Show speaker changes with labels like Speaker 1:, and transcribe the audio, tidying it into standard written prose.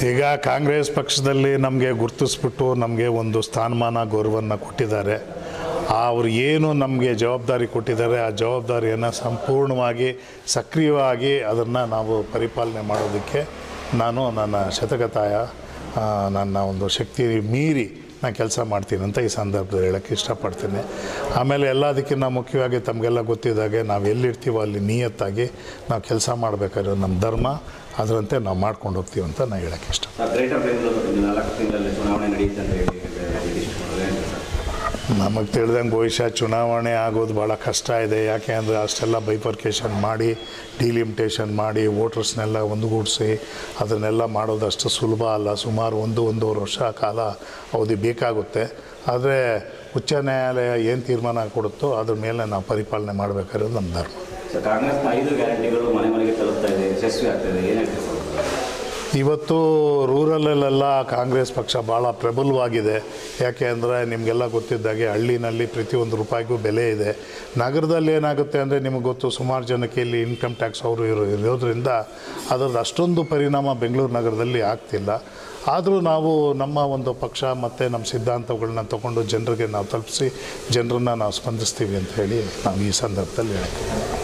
Speaker 1: ಈಗ ಕಾಂಗ್ರೆಸ್ ಪಕ್ಷದಲ್ಲಿ ನಮಗೆ ಗುರುತಿಸ್ಬಿಟ್ಟು ನಮಗೆ ಒಂದು ಸ್ಥಾನಮಾನ ಗೌರವವನ್ನು ಕೊಟ್ಟಿದ್ದಾರೆ. ಅವರು ಏನು ನಮಗೆ ಜವಾಬ್ದಾರಿ ಕೊಟ್ಟಿದ್ದಾರೆ ಆ ಜವಾಬ್ದಾರಿಯನ್ನು ಸಂಪೂರ್ಣವಾಗಿ ಸಕ್ರಿಯವಾಗಿ ಅದನ್ನು ನಾವು ಪರಿಪಾಲನೆ ಮಾಡೋದಕ್ಕೆ ನಾನು ನನ್ನ ಶತಕತಾಯ ನನ್ನ ಒಂದು ಶಕ್ತಿ ಮೀರಿ ನಾನು ಕೆಲಸ ಮಾಡ್ತೀನಿ ಅಂತ ಈ ಸಂದರ್ಭದಲ್ಲಿ ಹೇಳೋಕ್ಕೆ ಇಷ್ಟಪಡ್ತೀನಿ. ಆಮೇಲೆ ಎಲ್ಲದಕ್ಕಿಂತ ಮುಖ್ಯವಾಗಿ ತಮಗೆಲ್ಲ ಗೊತ್ತಿದ್ದಾಗೆ ನಾವು ಎಲ್ಲಿರ್ತೀವೋ ಅಲ್ಲಿ ನಿಯತ್ತಾಗಿ ನಾವು ಕೆಲಸ ಮಾಡಬೇಕಾದ್ರೆ ನಮ್ಮ ಧರ್ಮ ಅದರಂತೆ ನಾವು ಮಾಡ್ಕೊಂಡು ಹೋಗ್ತೀವಿ ಅಂತ ನಾನು ಹೇಳೋಕ್ಕೆ ಇಷ್ಟ. ನಮಗೆ ತಿಳಿದಂಗೆ ಬಹುಶಃ ಚುನಾವಣೆ ಆಗೋದು ಭಾಳ ಕಷ್ಟ ಇದೆ. ಯಾಕೆ ಅಂದರೆ ಅಷ್ಟೆಲ್ಲ ಬೈಫರ್ಕೇಷನ್ ಮಾಡಿ ಡಿಲಿಮಿಟೇಷನ್ ಮಾಡಿ ವೋಟರ್ಸ್ನೆಲ್ಲ ಒಂದುಗೂಡಿಸಿ ಅದನ್ನೆಲ್ಲ ಮಾಡೋದು ಅಷ್ಟು ಸುಲಭ ಅಲ್ಲ. ಸುಮಾರು ಒಂದೂವರೆ ವರ್ಷ ಕಾಲ ಅವಧಿ ಬೇಕಾಗುತ್ತೆ. ಆದರೆ ಉಚ್ಚ ನ್ಯಾಯಾಲಯ ಏನು ತೀರ್ಮಾನ ಕೊಡುತ್ತೋ ಅದ್ರ ಮೇಲೆ ನಾವು ಪರಿಪಾಲನೆ ಮಾಡಬೇಕಾಗಿರೋದು ನಮ್ಮ ಧರ್ಮ.
Speaker 2: ಕಾಂಗ್ರೆಸ್ 5 ಗ್ಯಾರಂಟಿಗಳು ಮನೆ ಮನೆಗೆ ತಲುಪ್ತಾ ಇದೆ, ಯಶಸ್ವಿ ಆಗ್ತಾಯಿದೆ, ಏನಾಗ್ತದೆ ಸರ್?
Speaker 1: ಇವತ್ತು ರೂರಲ್ಲೆಲ್ಲ ಕಾಂಗ್ರೆಸ್ ಪಕ್ಷ ಭಾಳ ಪ್ರಬಲವಾಗಿದೆ. ಯಾಕೆ ಅಂದರೆ ನಿಮಗೆಲ್ಲ ಗೊತ್ತಿದ್ದಾಗೆ ಹಳ್ಳಿನಲ್ಲಿ ಪ್ರತಿಯೊಂದು ರೂಪಾಯಿಗೂ ಬೆಲೆ ಇದೆ. ನಗರದಲ್ಲಿ ಏನಾಗುತ್ತೆ ಅಂದರೆ ನಿಮಗೆ ಗೊತ್ತು, ಸುಮಾರು ಜನಕ್ಕೆ ಇಲ್ಲಿ ಇನ್ಕಮ್ ಟ್ಯಾಕ್ಸ್ ಅವರು ಇರೋದ್ರಿಂದ ಅದರದ್ದು ಅಷ್ಟೊಂದು ಪರಿಣಾಮ ಬೆಂಗಳೂರು ನಗರದಲ್ಲಿ ಆಗ್ತಿಲ್ಲ. ಆದರೂ ನಾವು ನಮ್ಮ ಒಂದು ಪಕ್ಷ ಮತ್ತು ನಮ್ಮ ಸಿದ್ಧಾಂತಗಳನ್ನ ತಗೊಂಡು ಜನರಿಗೆ ನಾವು ತಲುಪಿಸಿ ಜನರನ್ನು ನಾವು ಸ್ಪಂದಿಸ್ತೀವಿ ಅಂತ ಹೇಳಿ ನಾವು ಈ ಸಂದರ್ಭದಲ್ಲಿ ಹೇಳ್ತೀವಿ.